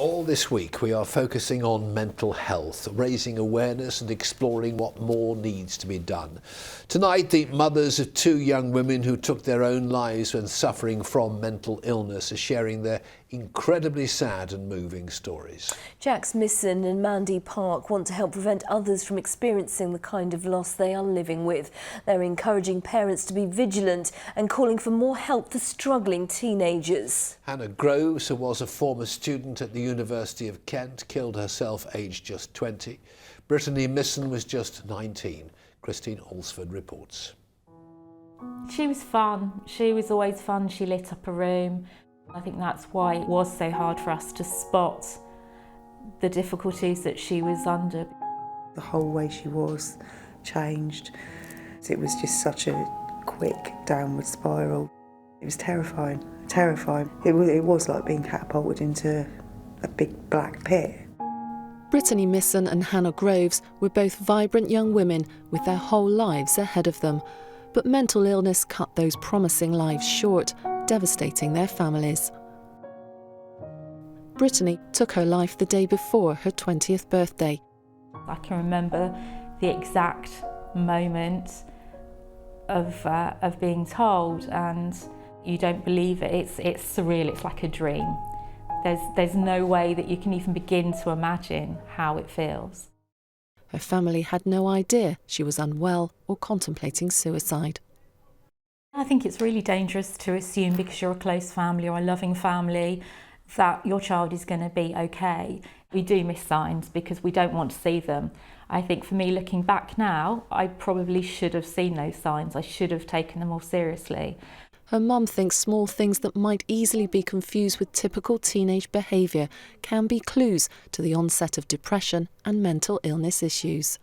All this week we are focusing on mental health, raising awareness and exploring what more needs to be done. Tonight, the mothers of two young women who took their own lives when suffering from mental illness are sharing their incredibly sad and moving stories. Jax Misson and Mandy Park want to help prevent others from experiencing the kind of loss they are living with. They're encouraging parents to be vigilant and calling for more help for struggling teenagers. Hannah Groves, who was a former student at the University of Kent, killed herself aged just 20. Brittany Misson was just 19. Christine Alsford reports. She was fun. She was always fun. She lit up a room. I think that's why it was so hard for us to spot the difficulties that she was under. The whole way she was changed. It was just such a quick downward spiral. It was terrifying, terrifying. It was like being catapulted into a big black pit. Brittany Misson and Hannah Groves were both vibrant young women with their whole lives ahead of them. But mental illness cut those promising lives short, devastating their families. Brittany took her life the day before her 20th birthday. I can remember the exact moment of being told, and you don't believe it. It's surreal. It's like a dream. There's no way that you can even begin to imagine how it feels. Her family had no idea she was unwell or contemplating suicide. I think it's really dangerous to assume because you're a close family or a loving family that your child is going to be okay. We do miss signs because we don't want to see them. I think for me, looking back now, I probably should have seen those signs. I should have taken them more seriously. Her mum thinks small things that might easily be confused with typical teenage behaviour can be clues to the onset of depression and mental illness issues.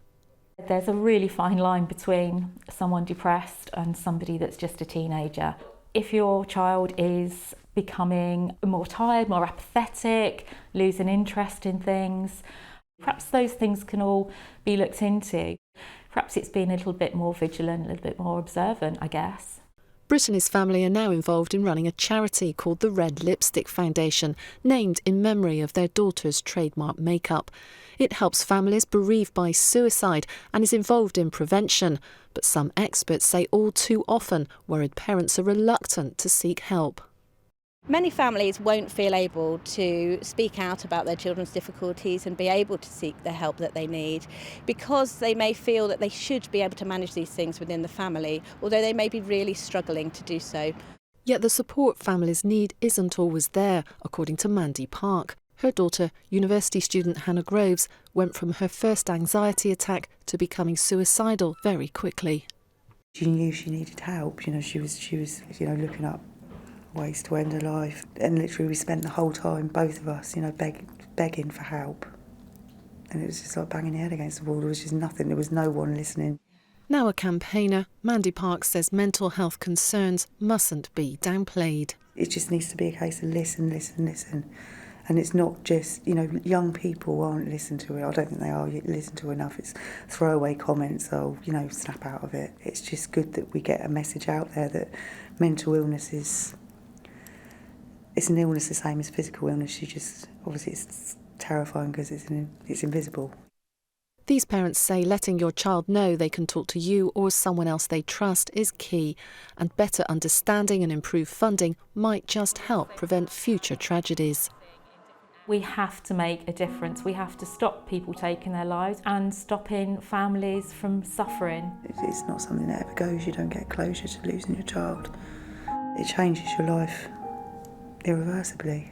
There's a really fine line between someone depressed and somebody that's just a teenager. If your child is becoming more tired, more apathetic, losing interest in things, perhaps those things can all be looked into. Perhaps it's being a little bit more vigilant, a little bit more observant, I guess. Brittany's family are now involved in running a charity called the Red Lipstick Foundation, named in memory of their daughter's trademark makeup. It helps families bereaved by suicide and is involved in prevention. But some experts say all too often worried parents are reluctant to seek help. Many families won't feel able to speak out about their children's difficulties and be able to seek the help that they need because they may feel that they should be able to manage these things within the family, although they may be really struggling to do so. Yet the support families need isn't always there, according to Mandy Park. Her daughter, university student Hannah Groves, went from her first anxiety attack to becoming suicidal very quickly. She knew she needed help. She was looking up ways to end her life, and literally we spent the whole time, both of us, begging for help, and it was just like banging your head against the wall. There was just nothing. There was no one listening. Now a campaigner, Mandy Park says mental health concerns mustn't be downplayed. It just needs to be a case of listen, and it's not just young people aren't listened to it. I don't think they are listened to enough. It's throwaway comments, snap out of it. It's just good that we get a message out there that mental illness it's an illness the same as physical illness. Obviously it's terrifying because it's invisible. These parents say letting your child know they can talk to you or someone else they trust is key, and better understanding and improved funding might just help prevent future tragedies. We have to make a difference. We have to stop people taking their lives and stopping families from suffering. It's not something that ever goes. You don't get closure to losing your child. It changes your life irreversibly.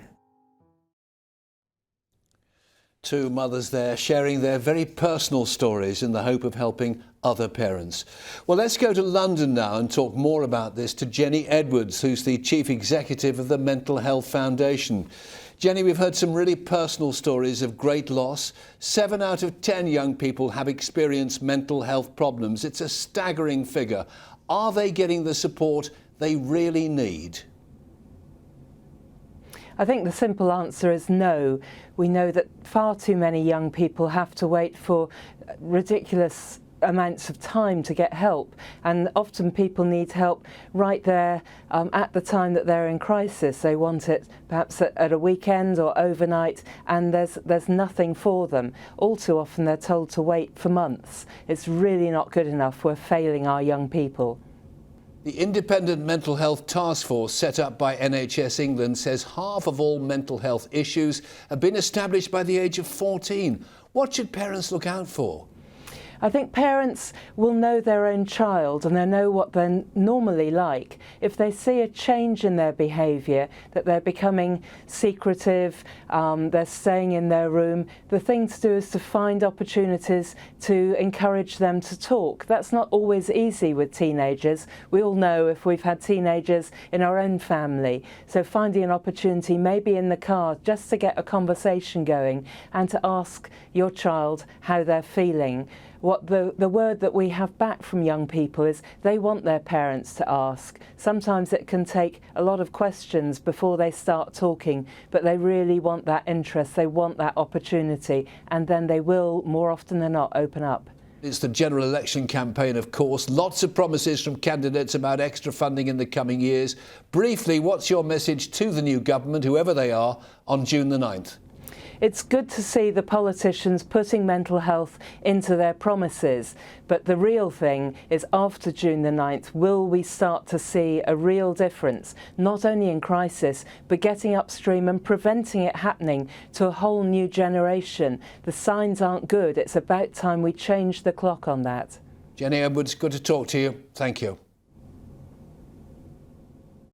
Two mothers there sharing their very personal stories in the hope of helping other parents. Well, let's go to London now and talk more about this to Jenny Edwards, who's the Chief Executive of the Mental Health Foundation. Jenny, we've heard some really personal stories of great loss. 7 out of 10 young people have experienced mental health problems. It's a staggering figure. Are they getting the support they really need? I think the simple answer is no. We know that far too many young people have to wait for ridiculous amounts of time to get help, and often people need help right there at the time that they're in crisis. They want it perhaps at a weekend or overnight, and there's nothing for them. All too often they're told to wait for months. It's really not good enough. We're failing our young people. The Independent Mental Health Task Force set up by NHS England says half of all mental health issues have been established by the age of 14. What should parents look out for? I think parents will know their own child and they know what they're normally like. If they see a change in their behaviour, that they're becoming secretive, they're staying in their room, the thing to do is to find opportunities to encourage them to talk. That's not always easy with teenagers. We all know if we've had teenagers in our own family. So finding an opportunity, maybe in the car, just to get a conversation going and to ask your child how they're feeling. What the word that we have back from young people is they want their parents to ask. Sometimes it can take a lot of questions before they start talking, but they really want that interest, they want that opportunity, and then they will, more often than not, open up. It's the general election campaign, of course. Lots of promises from candidates about extra funding in the coming years. Briefly, what's your message to the new government, whoever they are, on June the 9th? It's good to see the politicians putting mental health into their promises, but the real thing is after June the 9th, will we start to see a real difference, not only in crisis, but getting upstream and preventing it happening to a whole new generation? The signs aren't good. It's about time we change the clock on that. Jenny Edwards, good to talk to you. Thank you.